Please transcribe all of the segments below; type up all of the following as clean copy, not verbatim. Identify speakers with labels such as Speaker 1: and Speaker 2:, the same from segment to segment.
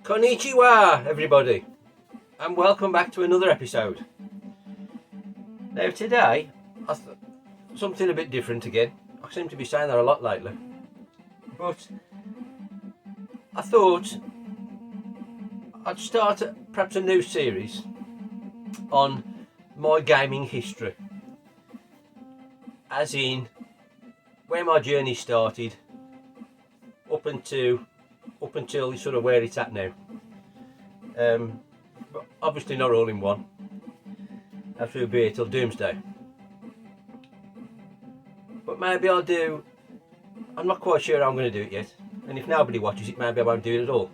Speaker 1: Konnichiwa, everybody, and welcome back to another episode. Now today, something a bit different again. I seem to be saying that a lot lately, but I thought I'd start perhaps a new series on my gaming history, as in where my journey started up until sort of where it's at now. But obviously not all in one, as we'll be here till doomsday. But maybe I'll do, I'm not quite sure how I'm going to do it yet, and if nobody watches it maybe I won't do it at all.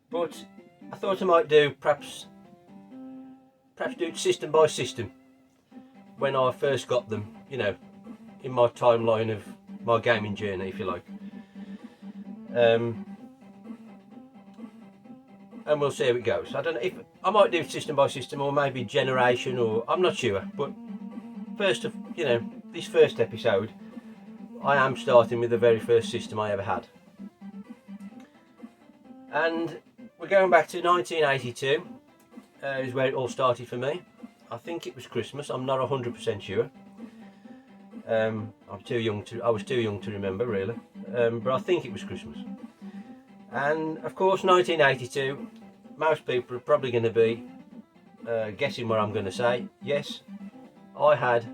Speaker 1: But I thought I might do perhaps do it system by system when I first got them, you know, in my timeline of my gaming journey, if you like. And we'll see how it goes. I don't know if I might do system by system or maybe generation, or I'm not sure. But first of, you know, this first episode, I am starting with the very first system I ever had, and we're going back to 1982. Is where it all started for me. I think it was Christmas. I'm not 100% sure. I was too young to remember really, but I think it was Christmas. And of course 1982, most people are probably going to be guessing what I'm going to say. Yes, I had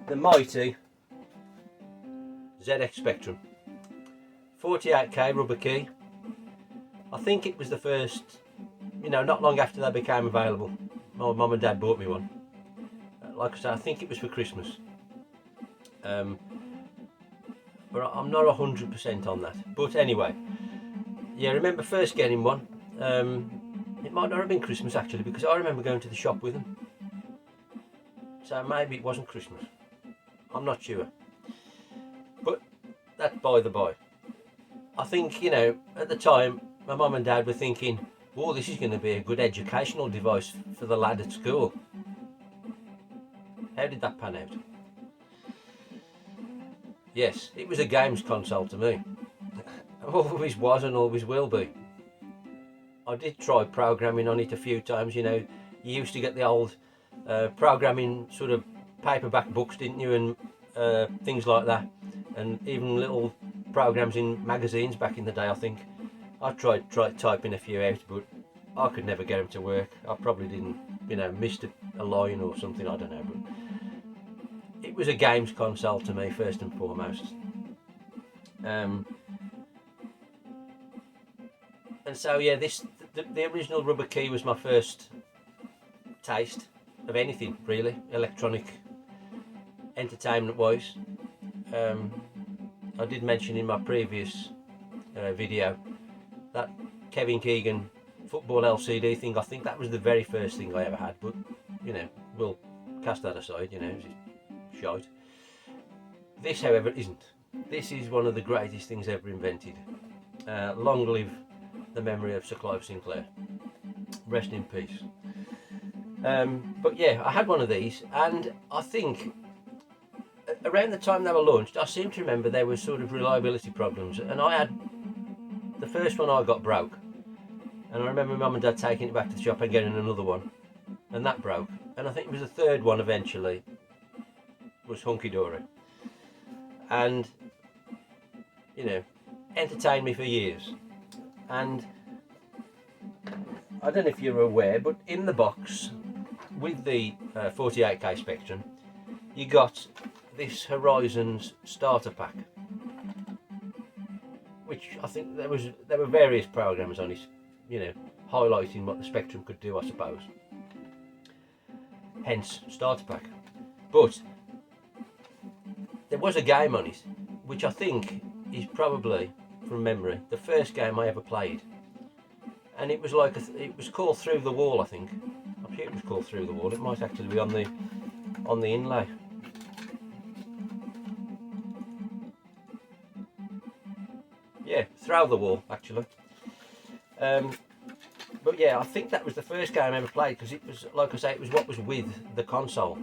Speaker 1: the mighty ZX Spectrum 48k rubber key. I think it was the first, you know, not long after they became available. My mum and dad bought me one. Like I said, I think it was for Christmas. But I'm not 100% on that. But anyway, yeah, I remember first getting one. It might not have been Christmas actually, because I remember going to the shop with them. So maybe it wasn't Christmas. I'm not sure. But that's by the by. I think, you know, at the time, my mum and dad were thinking, oh, this is going to be a good educational device for the lad at school. How did that pan out? Yes, it was a games console to me. Always was and always will be. I did try programming on it a few times, you know. You used to get the old programming sort of paperback books, didn't you, and things like that. And even little programs in magazines back in the day, I think. I tried typing a few out, but I could never get them to work. I probably didn't, you know, missed a line or something, I don't know. But it was a games console to me, first and foremost. And so, yeah, the original rubber key was my first taste of anything, really, electronic, entertainment-wise. I did mention in my previous video that Kevin Keegan football LCD thing. I think that was the very first thing I ever had, but you know, we'll cast that aside, you know, it's shite. This, however, isn't. This is one of the greatest things ever invented. Long live the memory of Sir Clive Sinclair. Rest in peace. But yeah, I had one of these, and I think around the time they were launched, I seem to remember there were sort of reliability problems, and I had the first one I got broke, and I remember Mum and Dad taking it back to the shop and getting another one, and that broke, and I think it was the third one eventually was hunky-dory, and you know, entertained me for years. And I don't know if you're aware, but in the box with the 48k Spectrum, you got this Horizons starter pack, which I think there were various programs on it, you know, highlighting what the Spectrum could do, I suppose. Hence, starter pack. But there was a game on it, which I think is probably, from memory, the first game I ever played. And it was like it was called Through the Wall, I think. I'm sure it was called Through the Wall. It might actually be on the inlay. Yeah, Throw the Wall, actually. But yeah, I think that was the first game I ever played, because it was, like I say, it was what was with the console,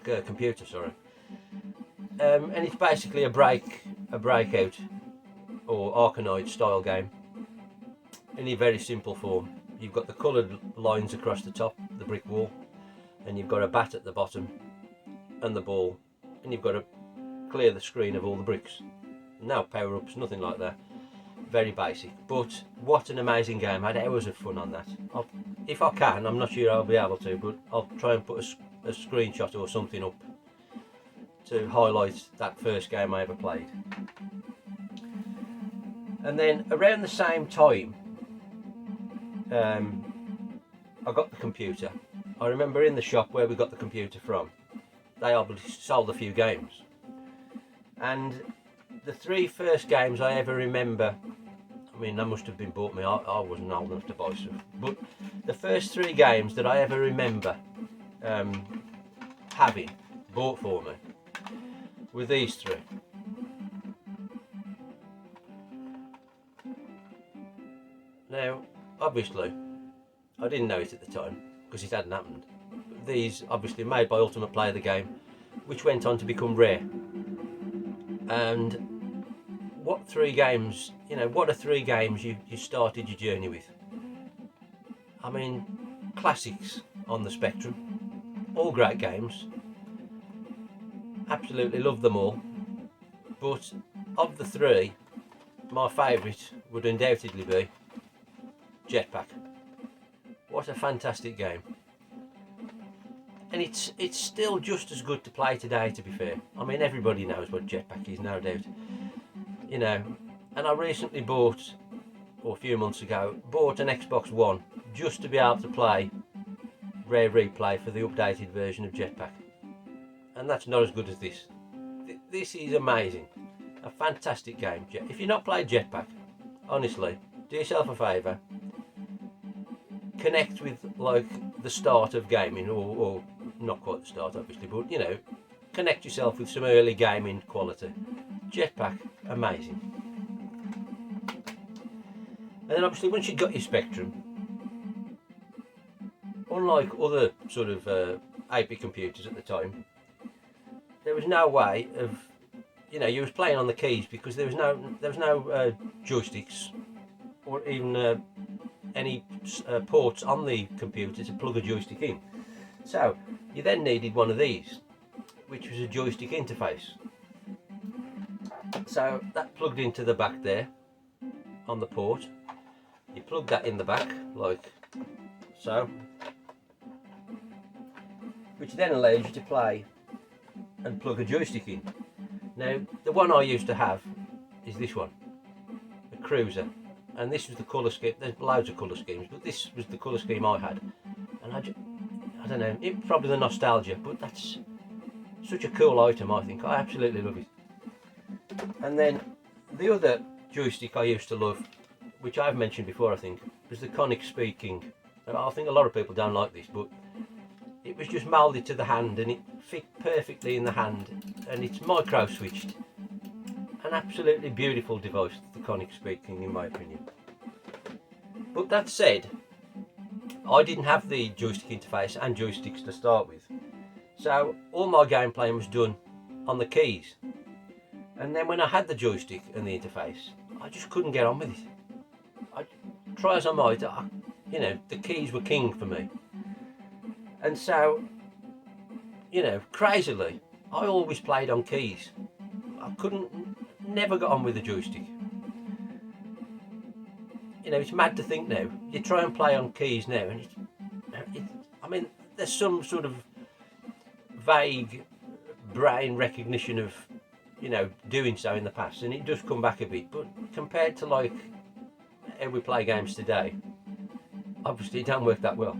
Speaker 1: computer, sorry. And it's basically a breakout or Arkanoid style game in a very simple form. You've got the coloured lines across the top, the brick wall, and you've got a bat at the bottom and the ball, and you've got to clear the screen of all the bricks. No power-ups, nothing like that. Very basic, but what an amazing game. I had hours of fun on that. If I can, I'm not sure I'll be able to, but I'll try and put a screenshot or something up to highlight that first game I ever played. And then around the same time, I got the computer. I remember in the shop where we got the computer from, they obviously sold a few games. And the 3 first games I ever remember, I mean, they must have been bought me, I wasn't old enough to buy stuff, but the first 3 games that I ever remember having bought for me were these 3. Now, obviously, I didn't know it at the time because it hadn't happened. But these, obviously, made by Ultimate Player the game, which went on to become Rare. And what 3 games, what are 3 games you started your journey with? I mean, classics on the spectrum, all great games. Absolutely love them all. But of the 3, my favourite would undoubtedly be Jetpack. What a fantastic game. And it's still just as good to play today, to be fair. I mean, everybody knows what Jetpack is, no doubt. And I recently bought, or a few months ago, bought an Xbox One just to be able to play Rare Replay for the updated version of Jetpack. And that's not as good as this. This is amazing. A fantastic game. If you've not played Jetpack, honestly, do yourself a favour. Connect with like the start of gaming, or not quite the start obviously, but connect yourself with some early gaming quality. Jetpack, amazing. And then obviously once you've got your Spectrum, unlike other sort of 8-bit computers at the time, there was no way of, you was playing on the keys because there was no joysticks or even any ports on the computer to plug a joystick in. So you then needed one of these, which was a Joystick Interface. So that plugged into the back there on the port. You plug that in the back like so, which then allows you to play and plug a joystick in. Now the one I used to have is this one, the Cruiser. And this was the colour scheme. There's loads of colour schemes, but this was the colour scheme I had. And I don't know, it's probably the nostalgia, but that's such a cool item, I think. I absolutely love it. And then the other joystick I used to love, which I've mentioned before I think, was the Conic Speed King. And I think a lot of people don't like this, but it was just moulded to the hand and it fit perfectly in the hand, and it's micro switched. An absolutely beautiful device, the Conic Speed King, in my opinion. But that said, I didn't have the joystick interface and joysticks to start with, so all my gameplay was done on the keys. And then when I had the joystick and the interface, I just couldn't get on with it. I try as I might, the keys were king for me. And so, crazily, I always played on keys. I never got on with the joystick. It's mad to think now. You try and play on keys now, and there's some sort of vague brain recognition of, doing so in the past, and it does come back a bit. But compared to like how we play games today, obviously it don't work that well.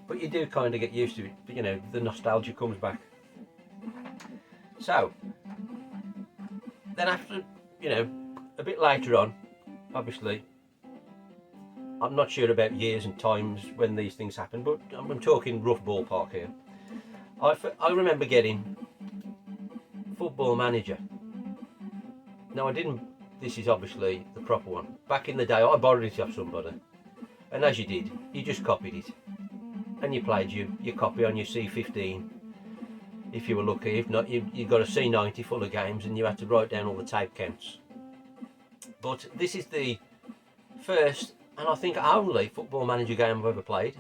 Speaker 1: But you do kind of get used to it. The nostalgia comes back. So then after, a bit later on, obviously, I'm not sure about years and times when these things happen, but I'm talking rough ballpark here. I remember getting Football Manager. Now this is obviously the proper one. Back in the day, I borrowed it off somebody, and as you did, you just copied it, and you played your copy on your C15. if you were lucky. If not, you got a C90 full of games and you had to write down all the tape counts. But this is the first, and I think only, Football Manager game I've ever played.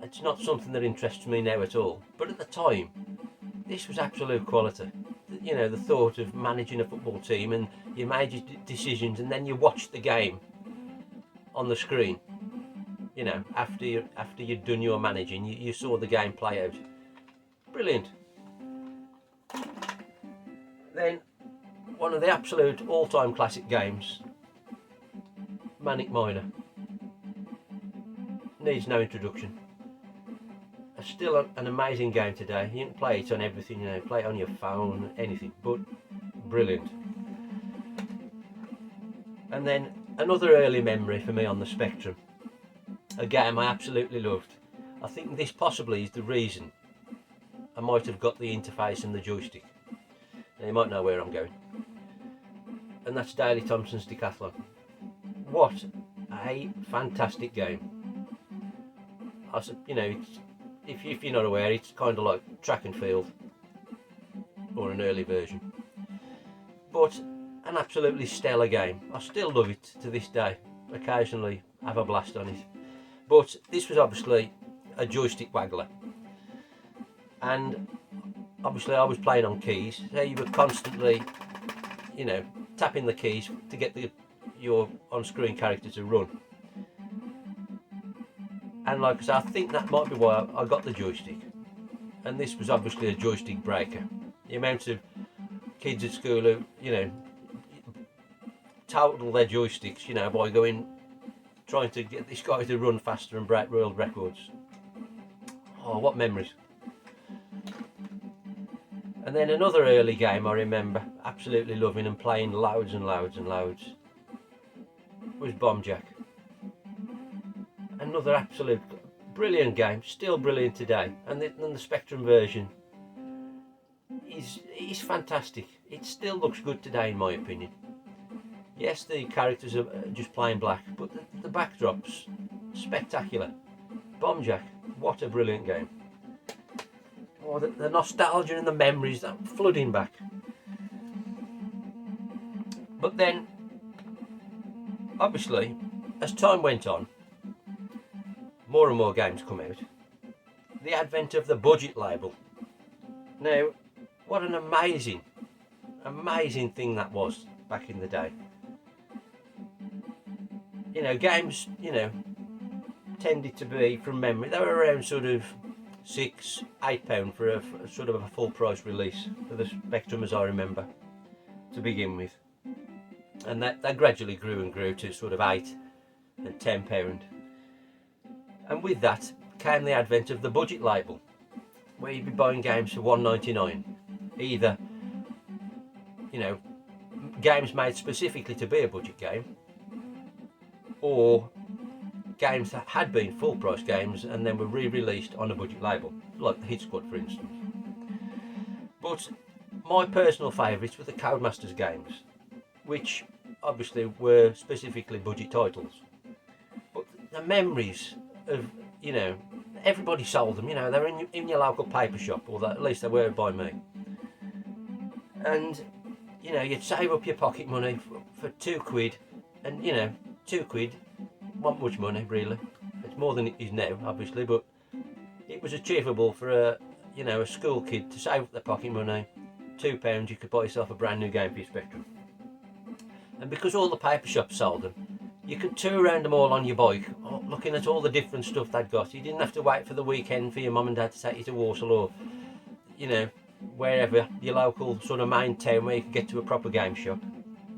Speaker 1: It's not something that interests me now at all, but at the time, this was absolute quality. You know, the thought of managing a football team, and you made your decisions, and then you watched the game on the screen. You know, after you'd done your managing, you saw the game play out. Brilliant. Then, one of the absolute all-time classic games, Manic Miner. Needs no introduction. Still an amazing game today. You can play it on everything, you know, play it on your phone, anything, but brilliant. And then another early memory for me on the Spectrum, a game I absolutely loved. I think this possibly is the reason I might have got the interface and the joystick. Now you might know where I'm going. And that's Daley Thompson's Decathlon. What a fantastic game. You know, if you're not aware, it's kind of like track and field, or an early version. But an absolutely stellar game. I still love it to this day. Occasionally have a blast on it. But this was obviously a joystick waggler. And obviously I was playing on keys, so you were constantly, you know, tapping the keys to get your on-screen character to run. And like I said, I think that might be why I got the joystick. And this was obviously a joystick breaker. The amount of kids at school who, you know, total their joysticks, you know, by trying to get this guy to run faster and break world records. Oh, what memories. And then another early game I remember absolutely loving and playing loads and loads and loads was Bomb Jack. Another absolute brilliant game, still brilliant today, and the Spectrum version is fantastic. It still looks good today in my opinion. Yes, the characters are just plain black, but the backdrop's spectacular. Bomb Jack, what a brilliant game. Oh, the nostalgia and the memories that flooding back. But then, obviously, as time went on, more and more games come out. The advent of the budget label. Now, what an amazing thing that was back in the day. You know, games, you know, tended to be, from memory, they were around sort of £6-8 for a sort of a full price release for the Spectrum, as I remember, to begin with. And that gradually grew and grew to sort of £8 and £10. And with that came the advent of the budget label, where you'd be buying games for £1.99. Either, you know, games made specifically to be a budget game, or games that had been full price games and then were re-released on a budget label, like the Hit Squad for instance. But my personal favourites were the Codemasters games, which obviously were specifically budget titles. But the memories of, you know, everybody sold them, you know, they were in your local paper shop, or at least they were by me. And, you know, you'd save up your pocket money for £2, and, you know, £2 wasn't much money really. It's more than it is now, obviously, but it was achievable for a school kid to save up their pocket money. £2, you could buy yourself a brand new game for your Spectrum. And because all the paper shops sold them, you could tour around them all on your bike, looking at all the different stuff they'd got. You didn't have to wait for the weekend for your mum and dad to take you to Walsall, or, you know, wherever, your local sort of main town where you could get to a proper game shop.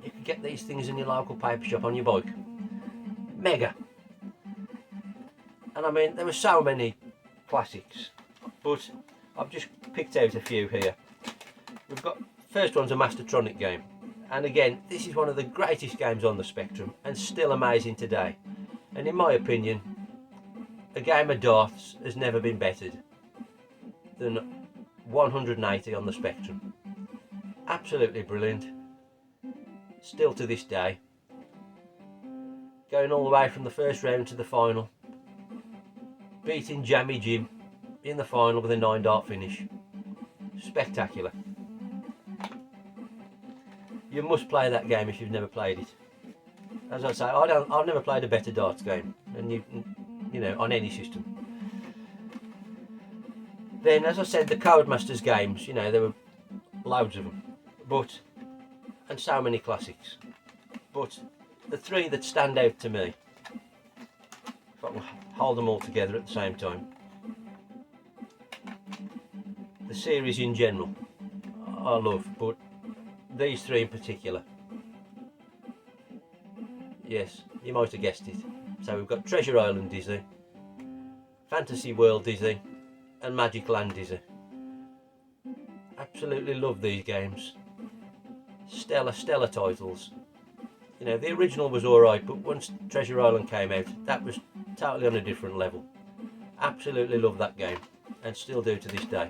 Speaker 1: You could get these things in your local paper shop on your bike. Mega. And I mean, there were so many classics, but I've just picked out a few here. We've got, first one's a Master Tronic game. And again, this is one of the greatest games on the Spectrum and still amazing today. And in my opinion, a game of darts has never been bettered than 180 on the Spectrum. Absolutely brilliant. Still to this day. Going all the way from the first round to the final. Beating Jammy Jim in the final with a 9-dart finish. spectacular. You must play that game if you've never played it. As I say, I've never played a better darts game, and you know, on any system. Then, as I said, the Codemasters games, you know, there were loads of them, and so many classics. But the three that stand out to me, if I can hold them all together at the same time, the series in general, I love, but these three in particular. Yes, you might have guessed it. So we've got Treasure Island Dizzy, Fantasy World Dizzy, and Magic Land Dizzy. Absolutely love these games. Stellar titles. You know, the original was alright, but once Treasure Island came out, that was totally on a different level. Absolutely love that game, and still do to this day.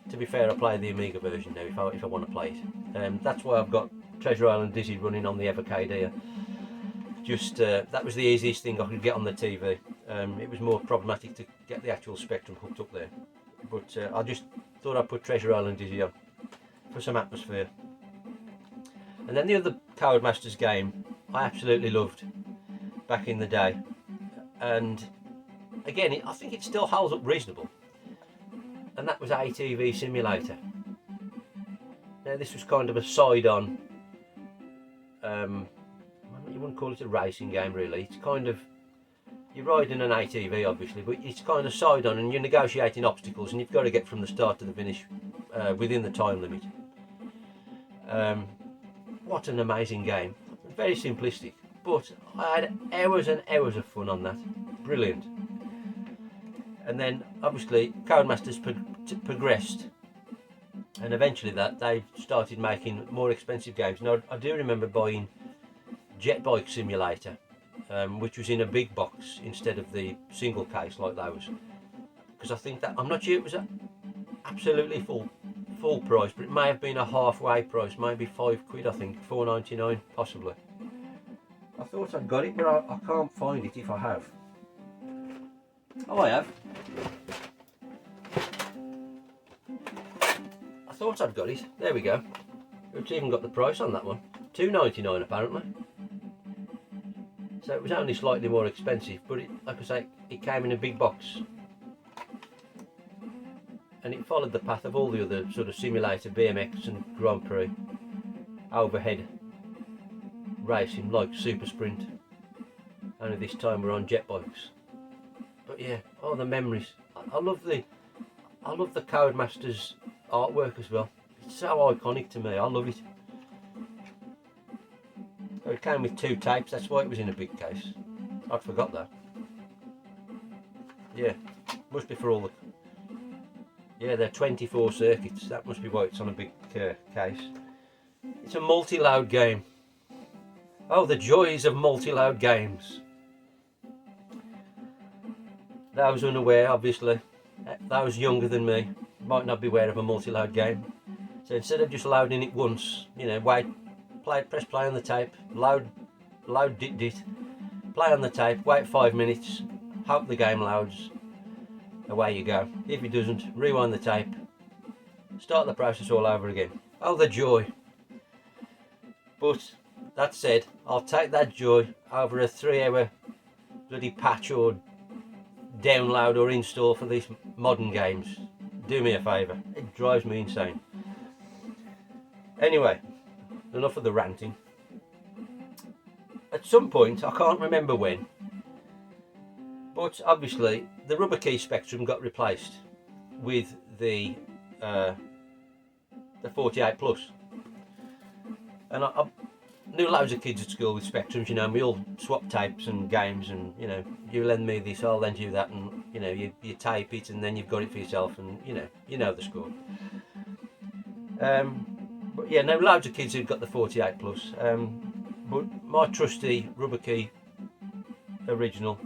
Speaker 1: To be fair, I play the Amiga version now if I want to play it. That's why I've got Treasure Island Dizzy running on the Evercade here. Just that was the easiest thing I could get on the TV. It was more problematic to get the actual Spectrum hooked up there, but I just thought I'd put Treasure Island Dizzy on for some atmosphere. And then the other Codemasters game I absolutely loved back in the day, and again I think it still holds up reasonable, and that was ATV Simulator. Now this was kind of a side-on, you wouldn't call it a racing game really, it's kind of, you're riding an ATV obviously, but it's kind of side-on and you're negotiating obstacles and you've got to get from the start to the finish within the time limit. What an amazing game, very simplistic, but I had hours and hours of fun on that, brilliant. And then obviously Codemasters progressed, and eventually they started making more expensive games. Now I do remember buying Jetbike Simulator, which was in a big box instead of the single case like those, because I think that, I'm not sure it was absolutely full price, but it may have been a halfway price, maybe £5, I think, £4.99 possibly. I thought I'd got it, but I can't find it if I have. Oh, I have. I thought I'd got it. There we go. It's even got the price on that one. £2.99 apparently. So it was only slightly more expensive, but like I say, it came in a big box. And it followed the path of all the other sort of simulator, BMX and Grand Prix, overhead racing like Super Sprint. Only this time we're on jet bikes. But yeah, oh, the memories. I love the Codemasters artwork as well. It's so iconic to me. I love it. So it came with 2 tapes. That's why it was in a big case. I'd forgot that. Yeah, must be for all the. Yeah, they're 24 circuits. That must be why it's on a big case. It's a multi-load game. Oh, the joys of multi-load games. Those unaware, obviously, those younger than me, might not be aware of a multi-load game. So instead of just loading it once, you know, press play on the tape, load dit, play on the tape, wait 5 minutes, hope the game loads, away you go. If it doesn't, rewind the tape, start the process all over again. Oh, the joy. But that said, I'll take that joy over a 3-hour bloody patch or download or install for these modern games. Do me a favour, it drives me insane. Anyway, enough of the ranting. At some point, I can't remember when, but obviously the rubber key Spectrum got replaced with the 48 Plus, and I knew loads of kids at school with Spectrums, you know, and we all swap tapes and games, and you know, you lend me this, I'll lend you that, and you know, you tape it and then you've got it for yourself, and you know the score. But yeah, no, loads of kids who've got the 48 Plus, but my trusty rubber key original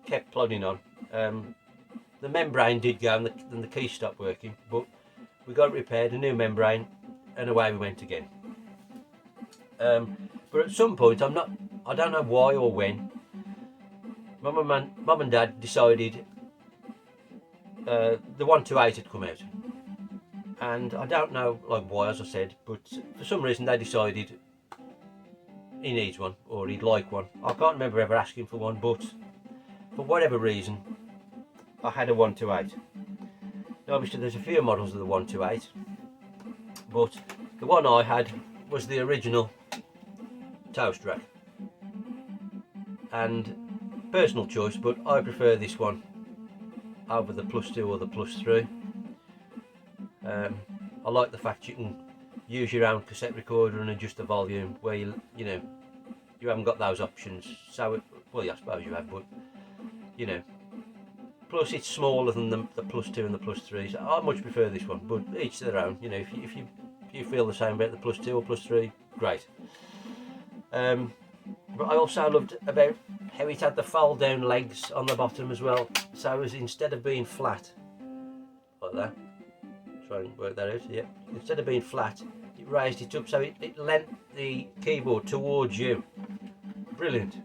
Speaker 1: kept plodding on. The membrane did go and the key stopped working, but we got it repaired, a new membrane, and away we went again. But at some point, I don't know why or when, Mum and Dad decided the 128 had come out, and I don't know like why, as I said, but for some reason they decided he needs one or he'd like one. I can't remember ever asking for one, but for whatever reason I had a 128. Now obviously there's a few models of the 128, but the one I had was the original toast rack, and personal choice, but I prefer this one over the +2 or the +3. I like the fact you can use your own cassette recorder and adjust the volume, where you know you haven't got those options. So well, yeah, I suppose you have, but you know, plus it's smaller than the +2 and the +3. So I much prefer this one, but each to their own. You know, if you feel the same about the +2 or +3, great. But I also loved about how it had the fold down legs on the bottom as well. So it was, instead of being flat like that, try and work that out, yeah. Instead of being flat, it raised it up so it lent the keyboard towards you. Brilliant.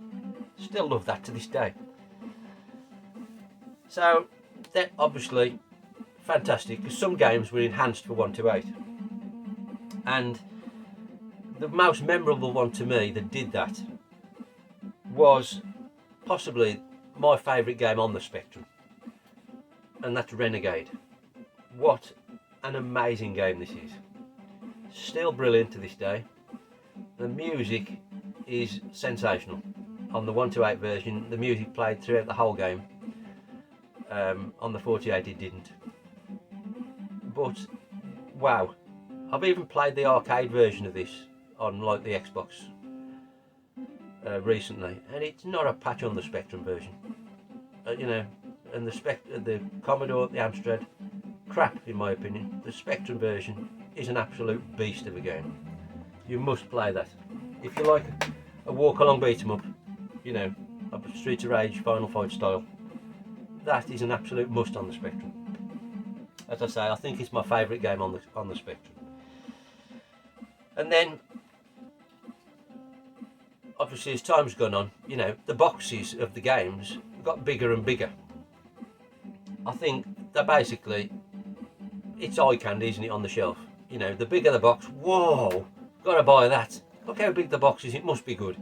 Speaker 1: Still love that to this day. So that obviously fantastic, because some games were enhanced for 128, and the most memorable one to me that did that was possibly my favourite game on the Spectrum, and that's Renegade. What an amazing game this is. Still brilliant to this day. The music is sensational. On the 128 version, the music played throughout the whole game. On the 48 it didn't. But wow, I've even played the arcade version of this on like the Xbox recently, and it's not a patch on the Spectrum version. You know, and the Commodore, the Amstrad, crap in my opinion. The Spectrum version is an absolute beast of a game. You must play that. If you like a walk along beat 'em up, you know, a Streets of Rage, Final Fight style, that is an absolute must on the Spectrum. As I say, I think it's my favourite game on the Spectrum. And then obviously as time's gone on, you know, the boxes of the games got bigger and bigger. I think that basically it's eye candy, isn't it, on the shelf? You know, the bigger the box, whoa, gotta buy that. Look how big the box is, it must be good.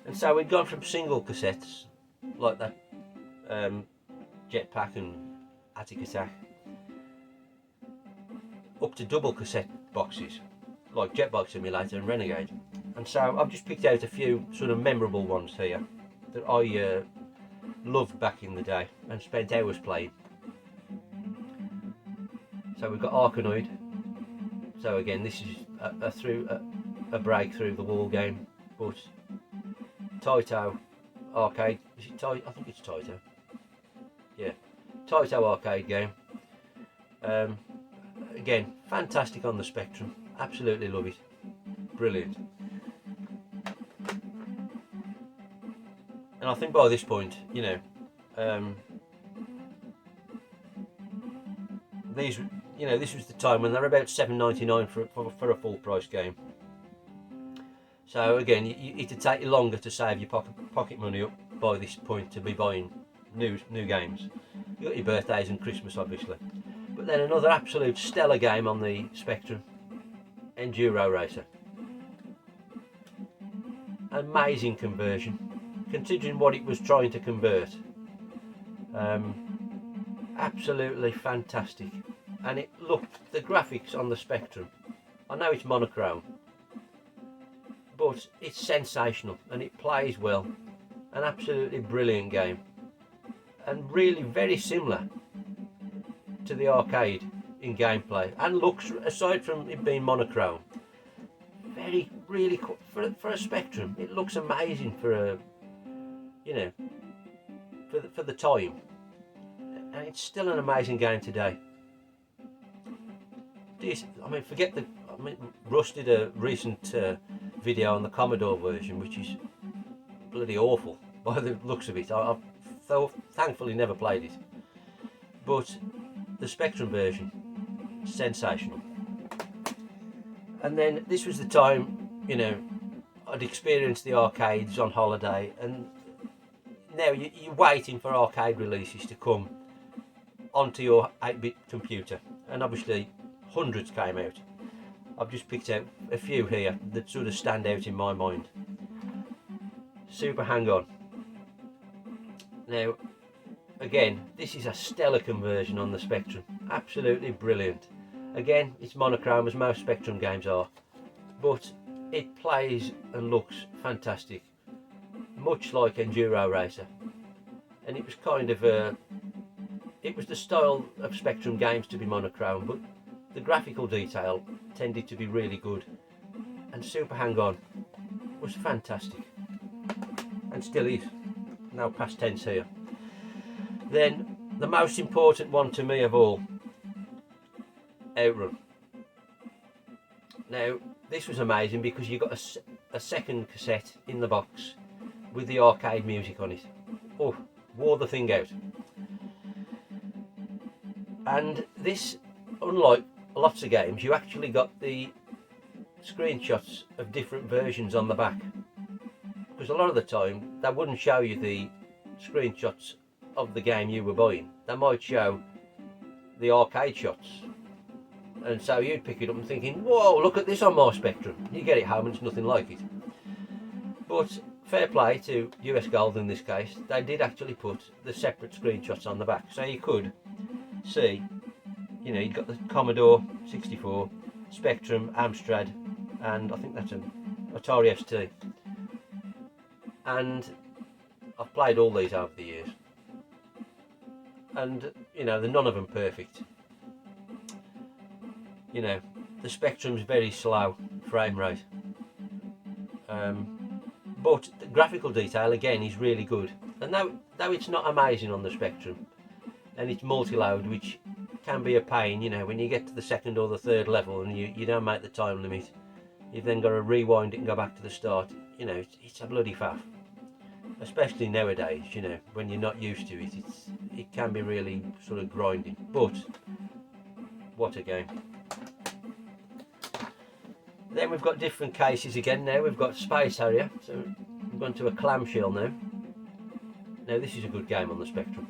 Speaker 1: And so we'd gone from single cassettes like that Jetpack and Attic Attack up to double cassette boxes like Jetbike Simulator and Renegade. And so I've just picked out a few sort of memorable ones here that I loved back in the day and spent hours playing. So we've got Arkanoid. So again, this is a break through the wall game, but Taito arcade. Is it Taito? I think it's Taito. Yeah, Taito arcade game. Again, fantastic on the Spectrum. Absolutely love it. Brilliant. And I think by this point, you know, these, you know, this was the time when they're about $7.99 for a full price game. So again, it'd take you longer to save your pocket money up by this point to be buying new games. You got your birthdays and Christmas, obviously. But then another absolute stellar game on the Spectrum, Enduro Racer. Amazing conversion, considering what it was trying to convert. Absolutely fantastic. And it looked, the graphics on the Spectrum, I know it's monochrome, but it's sensational and it plays well. An absolutely brilliant game, and really very similar to the arcade in gameplay and looks, aside from it being monochrome, very really for a Spectrum, it looks amazing for a, you know, for the time, and it's still an amazing game today. I mean, Russ did a recent video on the Commodore version, which is bloody awful by the looks of it. I've thankfully never played it, but the Spectrum version, sensational. And then this was the time, you know, I'd experienced the arcades on holiday, and now you're waiting for arcade releases to come onto your 8-bit computer, and obviously hundreds came out. I've just picked out a few here that sort of stand out in my mind. Super Hang-On. Now, again, this is a stellar conversion on the Spectrum. Absolutely brilliant. Again, it's monochrome as most Spectrum games are, but it plays and looks fantastic, much like Enduro Racer. And it was kind of it was the style of Spectrum games to be monochrome, but the graphical detail tended to be really good, and Super Hang-On was fantastic, and still is, now past tense here. Then the most important one to me of all, Outrun. Now this was amazing because you got a second cassette in the box with the arcade music on it. Oh, wore the thing out. And this, unlike lots of games, you actually got the screenshots of different versions on the back, because a lot of the time they wouldn't show you the screenshots of the game you were buying. They might show the arcade shots, and so you'd pick it up and thinking, whoa, look at this on my Spectrum. You get it home and it's nothing like it. But fair play to US Gold in this case, they did actually put the separate screenshots on the back, so you could see, you know, you've got the Commodore 64, Spectrum, Amstrad, and I think that's an Atari ST. And I've played all these over the years, and you know, they're none of them perfect. You know, the Spectrum's very slow frame rate, but the graphical detail again is really good. And though it's not amazing on the Spectrum, and it's multi-load, which can be a pain, you know, when you get to the second or the third level and you don't make the time limit, you've then got to rewind it and go back to the start. You know, it's a bloody faff, especially nowadays. You know, when you're not used to it, it can be really sort of grinding. But what a game! Then we've got different cases again. Now we've got Space Harrier, so we've gone to a clamshell now. Now this is a good game on the Spectrum.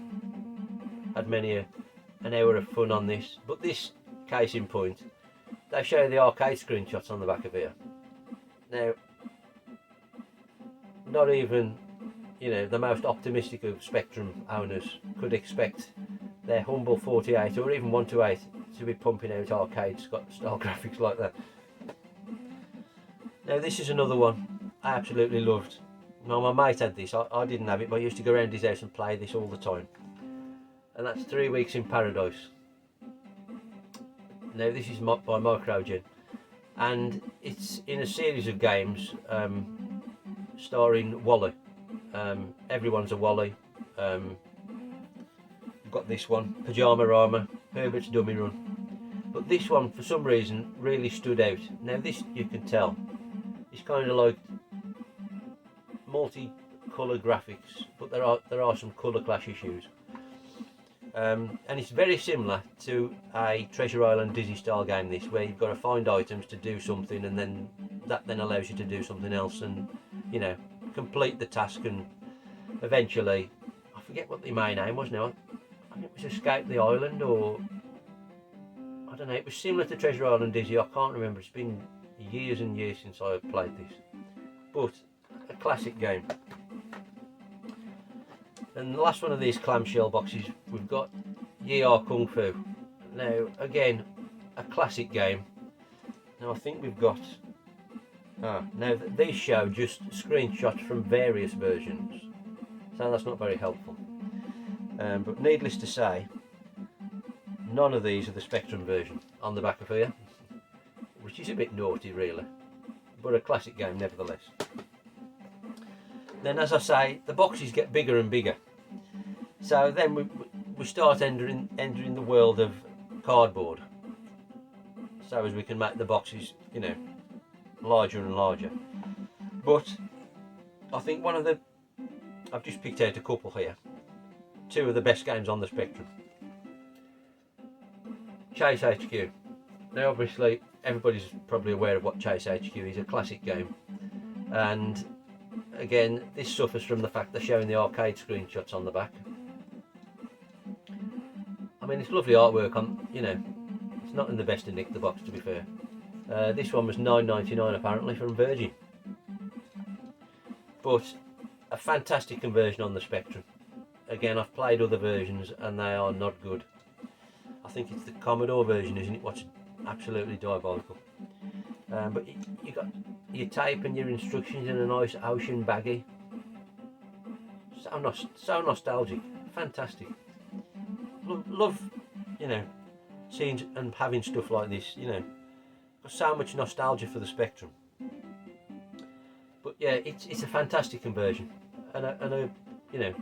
Speaker 1: Had many an hour of fun on this, but this case in point, they show the arcade screenshots on the back of here. Now, not even, you know, the most optimistic of Spectrum owners could expect their humble 48 or even 128 to be pumping out arcade style graphics like that. Now this is another one I absolutely loved. Now my mate had this, I didn't have it, but I used to go around his house and play this all the time. And that's 3 Weeks in Paradise. Now this is by Microgen, and it's in a series of games starring Wally. Everyone's a Wally. We've got this one, Pajama Rama, Herbert's Dummy Run. But this one, for some reason, really stood out. Now this, you can tell, it's kind of like multi-colour graphics, but there are some colour clash issues. And it's very similar to a Treasure Island Dizzy style game, this, where you've got to find items to do something, and then that then allows you to do something else, and you know, complete the task, and eventually, I forget what the main aim was now. I think it was escape the island, or I don't know. It was similar to Treasure Island Dizzy. I can't remember. It's been years and years since I played this, but a classic game. And the last one of these clamshell boxes, we've got Ye Are Kung Fu. Now again, a classic game. Now I think we've got now these show just screenshots from various versions, so that's not very helpful. But needless to say, none of these are the Spectrum version on the back of here, which is a bit naughty really, but a classic game nevertheless. Then, as I say, the boxes get bigger and bigger, so then we start entering the world of cardboard, so as we can make the boxes, you know, larger and larger. But I think I've just picked out a couple here, two of the best games on the Spectrum. Chase HQ. Now obviously everybody's probably aware of what Chase HQ is, a classic game, and again this suffers from the fact they're showing the arcade screenshots on the back. mean, it's lovely artwork on, you know, it's not in the best of nick, the box, to be fair. This one was £9.99 apparently from Virgin. But a fantastic conversion on the Spectrum. Again, I've played other versions and they are not good. I think it's the Commodore version, isn't it? What's absolutely diabolical. But you got your tape and your instructions in a nice ocean baggie. So nostalgic, fantastic. Love, you know, seeing and having stuff like this. You know, got so much nostalgia for the Spectrum. But yeah, it's a fantastic conversion, and a you know,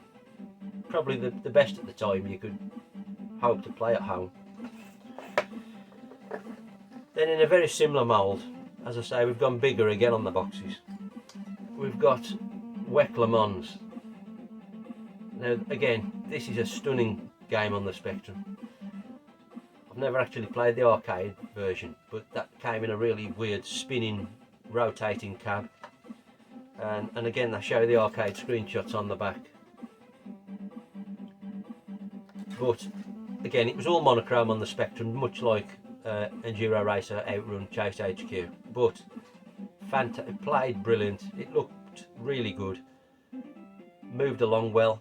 Speaker 1: probably the best at the time you could hope to play at home. Then in a very similar mould, as I say, we've gone bigger again on the boxes. We've got WEC Le Mans. Now again, this is a stunning game on the Spectrum. I've never actually played the arcade version, but that came in a really weird spinning, rotating cab. And again, they show the arcade screenshots on the back. But again, it was all monochrome on the Spectrum, much like Enduro Racer, Outrun, Chase HQ. But it played brilliant. It looked really good. Moved along well.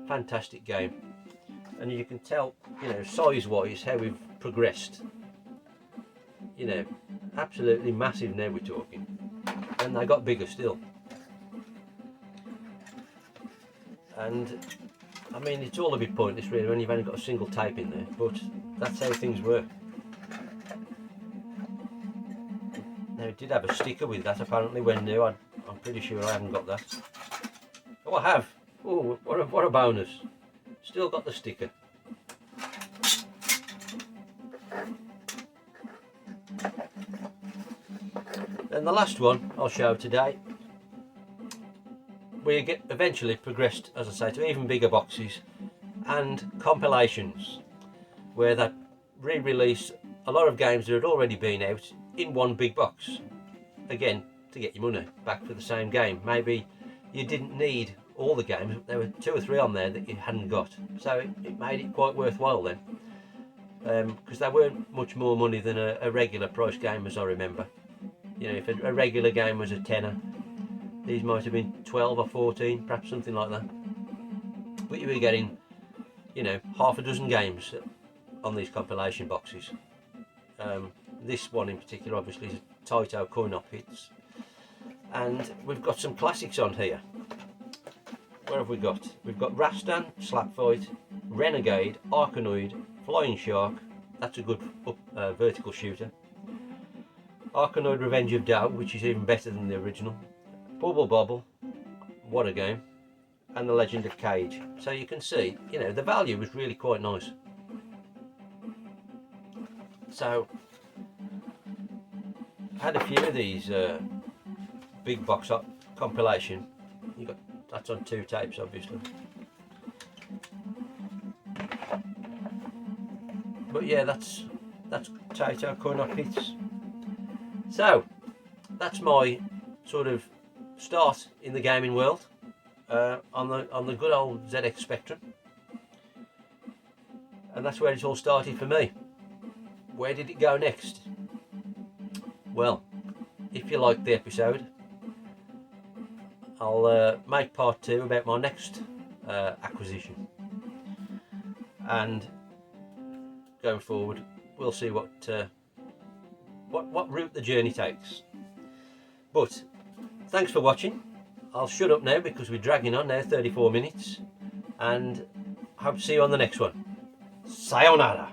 Speaker 1: Fantastic game. And you can tell, you know, size-wise how we've progressed. You know, absolutely massive now we're talking. And they got bigger still. And I mean, it's all a bit pointless really when you've only got a single tape in there, but that's how things work. Now it did have a sticker with that apparently when new. I'm pretty sure I haven't got that. Oh, I have. Oh, what a bonus. Still got the sticker. And the last one I'll show today, we eventually progressed, as I say, to even bigger boxes and compilations, where they re-release a lot of games that had already been out in one big box. Again, to get your money back for the same game. Maybe you didn't need all the games, but there were 2 or 3 on there that you hadn't got. So it made it quite worthwhile then. Because they weren't much more money than a regular price game, as I remember. You know, if a regular game was a tenner, these might have been 12 or 14, perhaps something like that. But you were getting, you know, half a dozen games on these compilation boxes. This one in particular, obviously, is a Taito coin-op hits. And we've got some classics on here. What have we got? We've got Rastan, Slapfight, Renegade, Arkanoid, Flying Shark. That's a good vertical shooter. Arkanoid Revenge of Dow, which is even better than the original. Bubble Bobble, what a game. And The Legend of Cage. So you can see, you know, the value was really quite nice. So I had a few of these big box compilation. That's on 2 tapes, obviously. But yeah, that's Taito coin-op hits. So that's my sort of start in the gaming world on the good old ZX Spectrum, and that's where it all started for me. Where did it go next? Well, if you liked the episode, I'll make part 2 about my next acquisition, and going forward we'll see what route the journey takes. But thanks for watching. I'll shut up now because we're dragging on now, 34 minutes, and hope to see you on the next one. Sayonara.